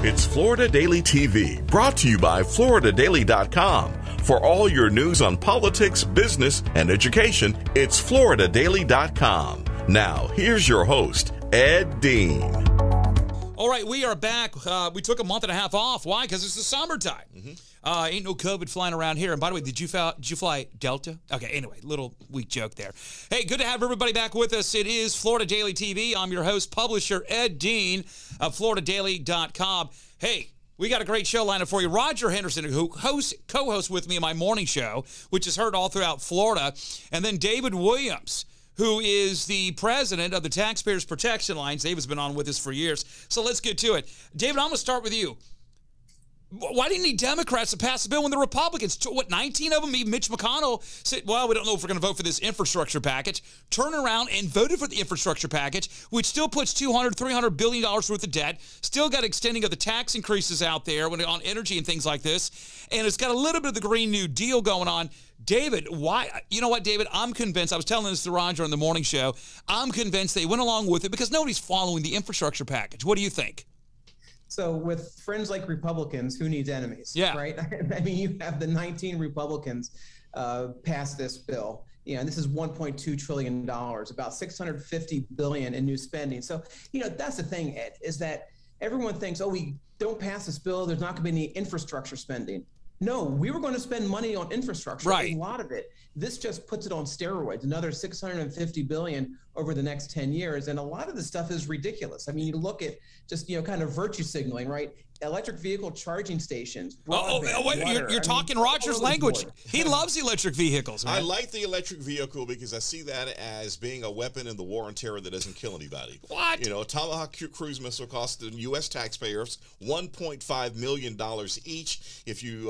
It's Florida Daily TV, brought to you by FloridaDaily.com. For all your news on politics, business, and education, it's FloridaDaily.com. Now, here's your host, Ed Dean. All right, we are back. We took a month and a half off. Why? Because it's the summertime. Ain't no COVID flying around here. And by the way, did you fly Delta? Okay, anyway, little weak joke there. Hey, good to have everybody back with us. It is Florida Daily TV. I'm your host, publisher, Ed Dean of FloridaDaily.com. Hey, we got a great show lined up for you. Roger Henderson, who co-hosts with me in my morning show, which is heard all throughout Florida. And then David Williams, who is the president of the Taxpayers Protection Alliance. David's been on with us for years. So let's get to it. David, I'm going to start with you. Why didn't need Democrats to pass the bill when the Republicans, 19 of them, even Mitch McConnell, said, well, we don't know if we're going to vote for this infrastructure package, turned around and voted for the infrastructure package, which still puts $300 billion worth of debt, still got extending of the tax increases out there on energy and things like this, and it's got a little bit of the Green New Deal going on. David, why? You know what, David? I'm convinced. I was telling this to Roger on the morning show. I'm convinced they went along with it because nobody's following the infrastructure package. What do you think? So with friends like Republicans, who needs enemies? Yeah. Right? I mean, you have the 19 Republicans pass this bill. And this is $1.2 trillion, about $650 billion in new spending. So, that's the thing, Ed, is that everyone thinks, oh, we don't pass this bill, there's not going to be any infrastructure spending. No, we were going to spend money on infrastructure, right. A lot of it. This just puts it on steroids, another $650 billion over the next 10 years. And a lot of this stuff is ridiculous. I mean, you look at just, kind of virtue signaling, right? Electric vehicle charging stations. You're talking Roger's language. He loves electric vehicles, man. I like the electric vehicle because I see that as being a weapon in the war on terror that doesn't kill anybody. What? A Tomahawk cruise missile costs the U.S. taxpayers $1.5 million each. If you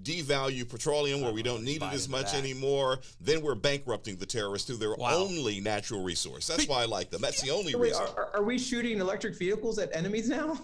devalue petroleum where we don't need it as much anymore, then we're bankrupting the terrorists through their only natural resource. That's why I like them. That's the only reason. Are we shooting electric vehicles at enemies now?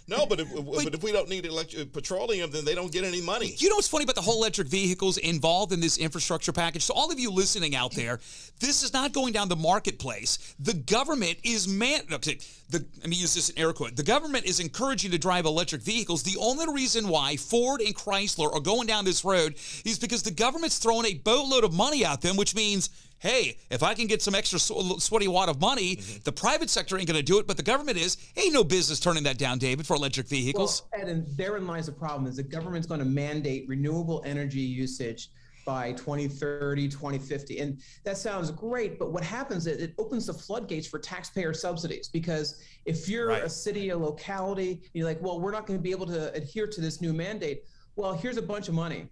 No, but if we don't need petroleum, then they don't get any money. You know what's funny about the whole electric vehicles involved in this infrastructure package? So all of you listening out there, this is not going down the marketplace. The government is let me use this in air quote. The government is encouraging to drive electric vehicles. The only reason why Ford and Chrysler are going down this road is because the government's throwing a boatload of money at them, which means, hey, if I can get some extra sweaty wad of money, the private sector ain't going to do it, but the government is. Ain't no business turning that down, David, for electric vehicles. Well, Ed, and therein lies the problem, is the government's going to mandate renewable energy usage by 2030, 2050. And that sounds great, but what happens is it opens the floodgates for taxpayer subsidies, because if you're a city, a locality, you're like, well, we're not going to be able to adhere to this new mandate. Well, here's a bunch of money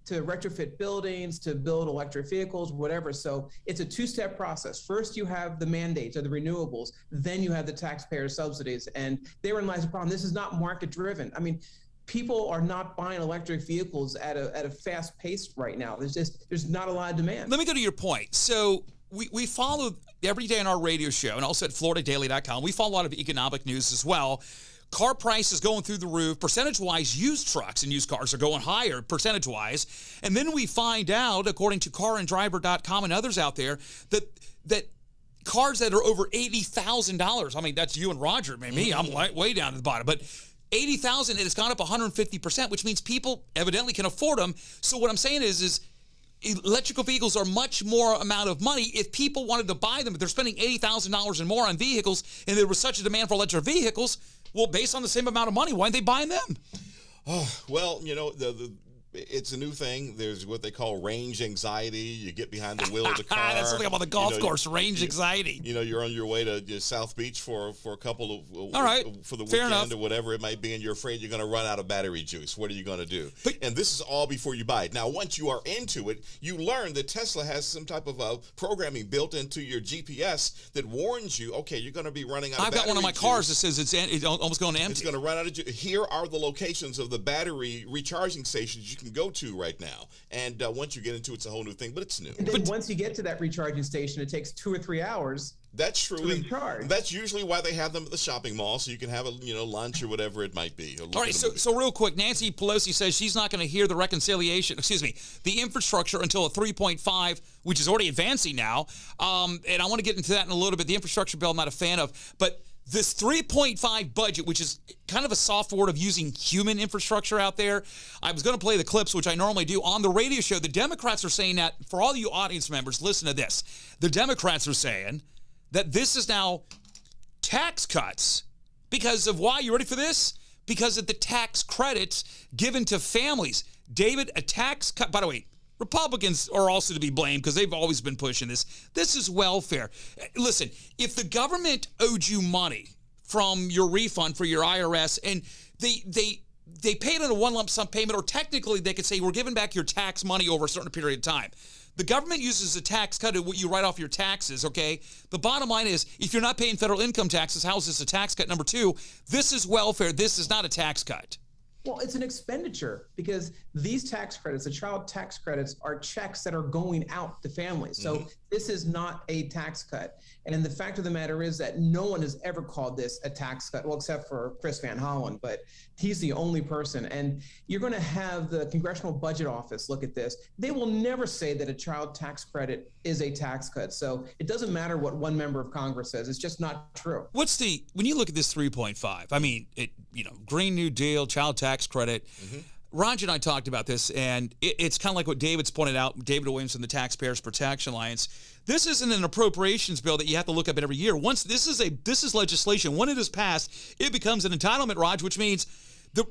to retrofit buildings, to build electric vehicles, whatever. So it's a two-step process. First, you have the mandates or the renewables, then you have the taxpayer subsidies. And therein lies the problem. This is not market-driven. I mean, people are not buying electric vehicles at a fast pace right now. There's not a lot of demand. Let me go to your point. So we follow every day on our radio show, and also at FloridaDaily.com, we follow a lot of economic news as well. Car prices going through the roof. Percentage-wise, used trucks and used cars are going higher percentage-wise. And then we find out, according to CarAndDriver.com and others out there, that cars that are over $80,000, I mean, that's you and Roger, me, I'm way down to the bottom, but $80,000, it has gone up 150%, which means people evidently can afford them. So what I'm saying is electrical vehicles are much more amount of money. If people wanted to buy them, if they're spending $80,000 and more on vehicles, and there was such a demand for electric vehicles, well, based on the same amount of money, why aren't they buying them? Oh, well, it's a new thing. There's what they call range anxiety. You get behind the wheel of the car. That's something about the golf course, range anxiety. You're on your way to South Beach for a couple of for the Fair weekend enough. or whatever it might be, and you're afraid you're going to run out of battery juice. What are you going to do? And this is all before you buy it. Now, once you are into it, you learn that Tesla has some type of programming built into your GPS that warns you, okay, you're going to be running out of battery juice. I've got one of my cars that says it's almost going empty. It's going to run out of juice. Here are the locations of the battery recharging stations you can go to right now. And once you get into it, it's a whole new thing, but it's new. And then once you get to that recharging station, it takes 2 or 3 hours. That's true. To recharge. That's usually why they have them at the shopping mall, so you can have lunch or whatever it might be. All right, so real quick, Nancy Pelosi says she's not going to hear the infrastructure until a 3.5, which is already advancing now. And I want to get into that in a little bit. The infrastructure bill I'm not a fan of, but this 3.5 budget, which is kind of a soft word of using human infrastructure out there. I was going to play the clips, which I normally do on the radio show. The Democrats are saying that, for all you audience members, listen to this. The Democrats are saying that this is now tax cuts because of why? You ready for this? Because of the tax credits given to families. David, a tax cut, by the way, Republicans are also to be blamed because they've always been pushing this. This is welfare. Listen, if the government owed you money from your refund for your IRS and they paid in a one lump sum payment, or technically they could say we're giving back your tax money over a certain period of time. The government uses a tax cut to what you write off your taxes, okay? The bottom line is, if you're not paying federal income taxes, how is this a tax cut? Number two, this is welfare. This is not a tax cut. Well, it's an expenditure because these tax credits, the child tax credits, are checks that are going out to families. So this is not a tax cut. And the fact of the matter is that no one has ever called this a tax cut, well, except for Chris Van Hollen, but he's the only person. And you're going to have the Congressional Budget Office look at this. They will never say that a child tax credit is a tax cut. So it doesn't matter what one member of Congress says. It's just not true. When you look at this 3.5, I mean, Green New Deal, child tax credit. Raj and I talked about this, and it's kind of like what David's pointed out, David Williamson, the Taxpayers Protection Alliance. This isn't an appropriations bill that you have to look up at every year. Once this is legislation, when it is passed, it becomes an entitlement, Raj, which means the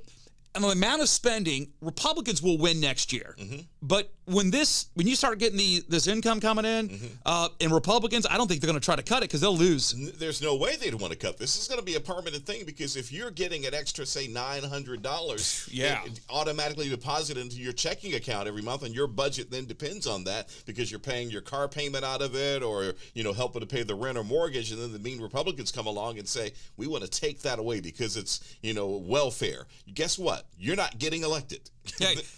amount of spending, Republicans will win next year. But when you start getting this income coming in, and Republicans, I don't think they're going to try to cut it because they'll lose. There's no way they'd want to cut this. This is going to be a permanent thing because if you're getting an extra, say, $900, it automatically deposited into your checking account every month, and your budget then depends on that because you're paying your car payment out of it, or helping to pay the rent or mortgage, and then the mean Republicans come along and say, we want to take that away because it's welfare. Guess what? You're not getting elected.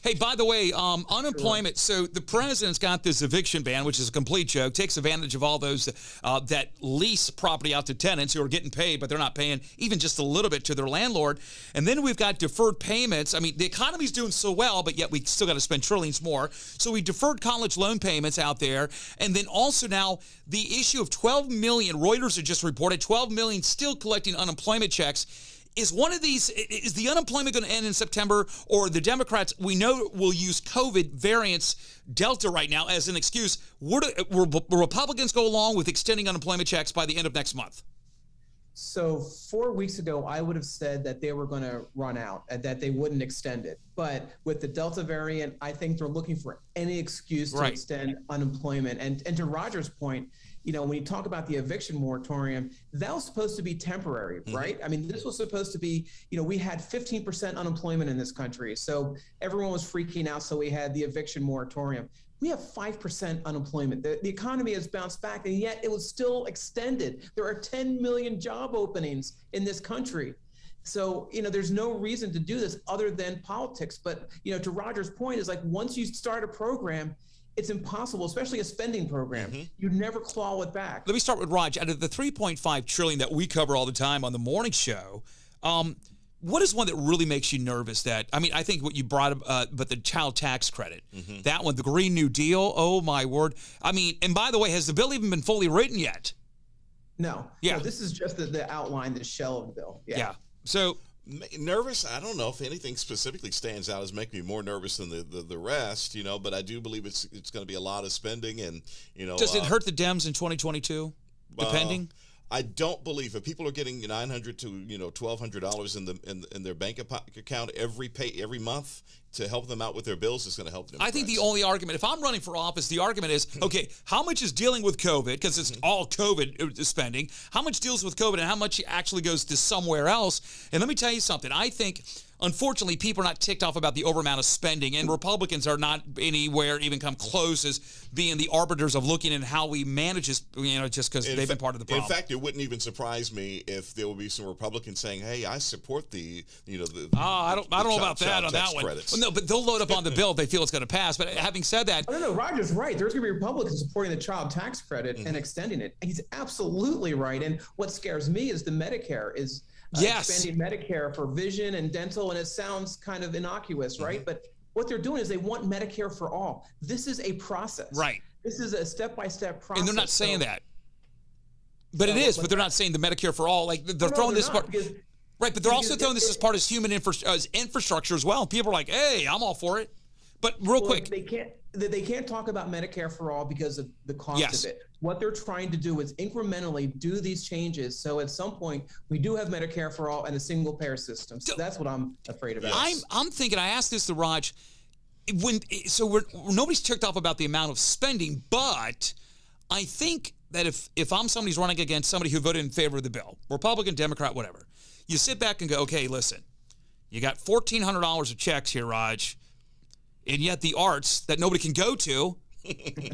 Hey, by the way, unemployment. So the president's got this eviction ban, which is a complete joke, takes advantage of all those that lease property out to tenants who are getting paid, but they're not paying even just a little bit to their landlord. And then we've got deferred payments. I mean, the economy's doing so well, but yet we still got to spend trillions more. So we deferred college loan payments out there. And then also now the issue of 12 million, Reuters had just reported, 12 million still collecting unemployment checks. Is the unemployment going to end in September, or the Democrats, we know, will use COVID variants, Delta right now, as an excuse? Will Republicans go along with extending unemployment checks by the end of next month? So 4 weeks ago, I would have said that they were going to run out and that they wouldn't extend it. But with the Delta variant, I think they're looking for any excuse to extend unemployment. And to Roger's point, when you talk about the eviction moratorium, that was supposed to be temporary, right? I mean, this was supposed to be, we had 15% unemployment in this country. So everyone was freaking out. So we had the eviction moratorium. We have 5% unemployment. The economy has bounced back, and yet it was still extended. There are 10 million job openings in this country. So, there's no reason to do this other than politics. But, to Roger's point is like, once you start a program, it's impossible, especially a spending program. You never claw it back. Let me start with Raj. Out of the $3.5 trillion that we cover all the time on the morning show, what is one that really makes you nervous? I think what you brought up, but the child tax credit, that one, the Green New Deal, oh my word. I mean, and by the way, has the bill even been fully written yet? No. Yeah. No, this is just the outline, the shell of the bill. Yeah. So nervous, I don't know if anything specifically stands out as making me more nervous than the rest, but I do believe it's going to be a lot of spending, and does it hurt the Dems in 2022? Depending. I don't believe if people are getting $900 to $1,200 in their bank account every month to help them out with their bills, is going to help them. I think the only argument, if I'm running for office, the argument is, okay, how much is dealing with COVID, because it's all COVID spending, how much deals with COVID and how much actually goes to somewhere else? And let me tell you something. I think, unfortunately, people are not ticked off about the over amount of spending, and Republicans are not anywhere even come close as being the arbiters of looking at how we manage this, just because they've been part of the problem. In fact, it wouldn't even surprise me if there would be some Republicans saying, hey, I support the I don't know about that on that one. Well, no, but they'll load up on the bill if they feel it's going to pass. But having said that, no, Roger's right. There's going to be Republicans supporting the child tax credit and extending it. He's absolutely right. And what scares me is the Medicare is expanding Medicare for vision and dental, and it sounds kind of innocuous, right? But what they're doing is they want Medicare for all. This is a process. Right. This is a step-by-step process. And they're not saying that. But it is, but they're not saying the Medicare for all. Like they're throwing this part. Right, but they're also throwing this as part of human infrastructure as well. People are like, hey, I'm all for it. But real quick. They can't talk about Medicare for all because of the cost of it. What they're trying to do is incrementally do these changes. So at some point, we do have Medicare for all and a single payer system. So that's what I'm afraid about. I'm thinking, I asked this to Raj, nobody's ticked off about the amount of spending, but I think that if I'm somebody who's running against somebody who voted in favor of the bill, Republican, Democrat, whatever, you sit back and go, okay, listen, you got $1,400 of checks here, Raj, and yet the arts that nobody can go to,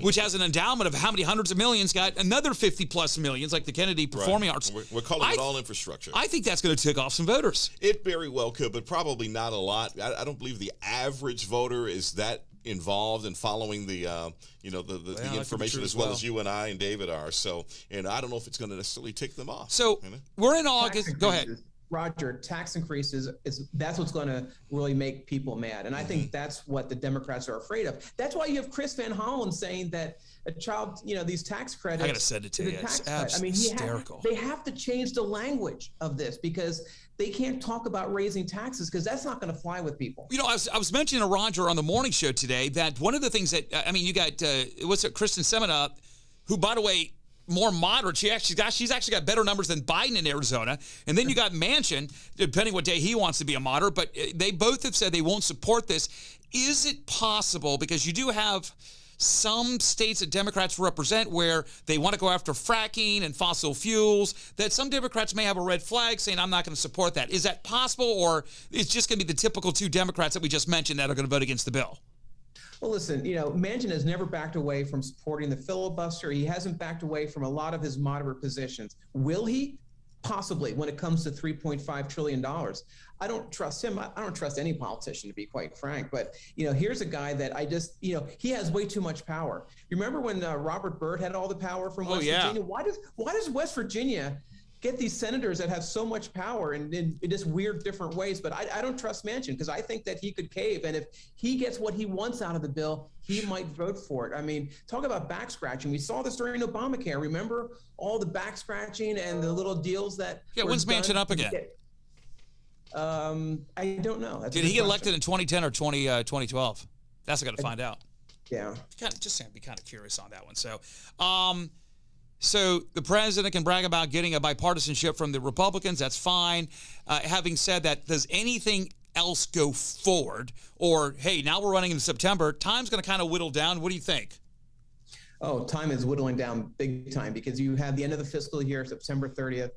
which has an endowment of how many hundreds of millions, got another 50-plus millions, like the Kennedy Performing Arts. We're calling it all infrastructure. I think that's going to tick off some voters. It very well could, but probably not a lot. I don't believe the average voter is that involved in following the information as well as you and I and David are. So, and I don't know if it's going to necessarily tick them off. So we're in August. Go ahead. Roger, tax increases that's what's going to really make people mad. And I think that's what the Democrats are afraid of. That's why you have Chris Van Hollen saying that a child, these tax credits. I got to send it to you. It's absolutely hysterical. They have to change the language of this because they can't talk about raising taxes because that's not going to fly with people. I was mentioning to Roger on the morning show today that one of the things that, you got, Kristen Semina, who, by the way, more moderate. She's actually got better numbers than Biden in Arizona. And then you got Manchin, depending what day he wants to be a moderate. But they both have said they won't support this. Is it possible, because you do have some states that Democrats represent where they want to go after fracking and fossil fuels, that some Democrats may have a red flag saying, I'm not going to support that. Is that possible, or it's just going to be the typical two Democrats that we just mentioned that are going to vote against the bill? Well, listen, Manchin has never backed away from supporting the filibuster. He hasn't backed away from a lot of his moderate positions. Will he? Possibly, when it comes to $3.5 trillion. I don't trust him. I don't trust any politician, to be quite frank. But, here's a guy that he has way too much power. You remember when Robert Byrd had all the power from West Virginia? Why does West Virginia get these senators that have so much power in just weird different ways? But I don't trust Manchin because I think that he could cave. And if he gets what he wants out of the bill, he might vote for it. Talk about back scratching. We saw this during Obamacare. Remember all the back scratching and the little deals that when's Manchin up again? I don't know. Did he get elected in 2010 or 2012? That's what I got to find out. Yeah. Be kind of curious on that one. So the president can brag about getting a bipartisanship from the Republicans. That's fine. Having said that, does anything else go forward? Or, hey, now we're running in September. Time's going to kind of whittle down. What do you think? Oh, time is whittling down big time because you have the end of the fiscal year, September 30th.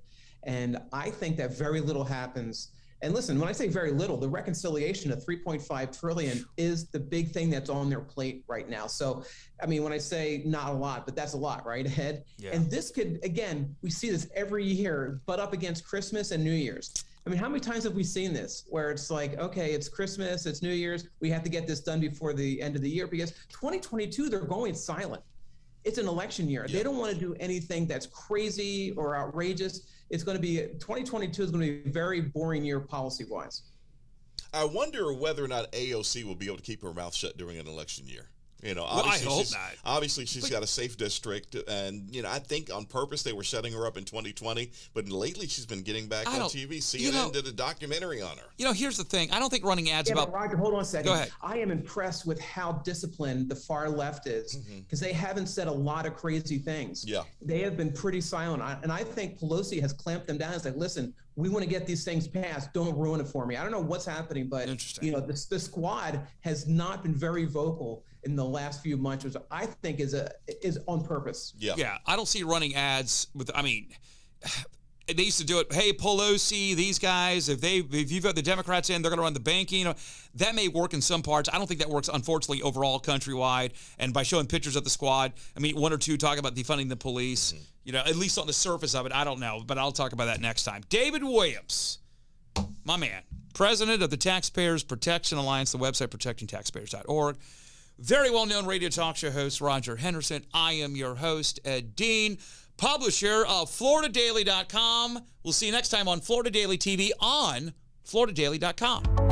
And I think that very little happens. And listen, when I say very little, the reconciliation of $3.5 trillion is the big thing that's on their plate right now. So, when I say not a lot, but that's a lot, right, Ed? Yeah. And this could, again, we see this every year, butt up against Christmas and New Year's. How many times have we seen this where it's like, okay, it's Christmas, it's New Year's, we have to get this done before the end of the year because 2022, they're going silent. It's an election year. Yeah. They don't want to do anything that's crazy or outrageous. It's going to be 2022 is going to be a very boring year policy-wise. I wonder whether or not AOC will be able to keep her mouth shut during an election year. I hope not. Obviously, she's got a safe district, and I think on purpose they were shutting her up in 2020. But lately, she's been getting back on TV. CNN did a documentary on her. Here's the thing: I don't think running ads about. Roger, hold on a second. Go ahead. I am impressed with how disciplined the far left is because they haven't said a lot of crazy things. Yeah, they have been pretty silent, and I think Pelosi has clamped them down. It's like, listen, we want to get these things passed. Don't ruin it for me. I don't know what's happening, but the squad has not been very vocal in the last few months, which I think is on purpose. Yeah. I don't see running ads with. They used to do it. Hey, Pelosi, these guys, if you vote the Democrats in, they're going to run the banking. That may work in some parts. I don't think that works, unfortunately, overall countrywide. And by showing pictures of the squad, one or two talk about defunding the police. At least on the surface of it, I don't know, but I'll talk about that next time. David Williams, my man, president of the Taxpayers Protection Alliance, the website protectingtaxpayers.org. Very well-known radio talk show host, Roger Henderson. I am your host, Ed Dean, publisher of FloridaDaily.com. We'll see you next time on Florida Daily TV on FloridaDaily.com.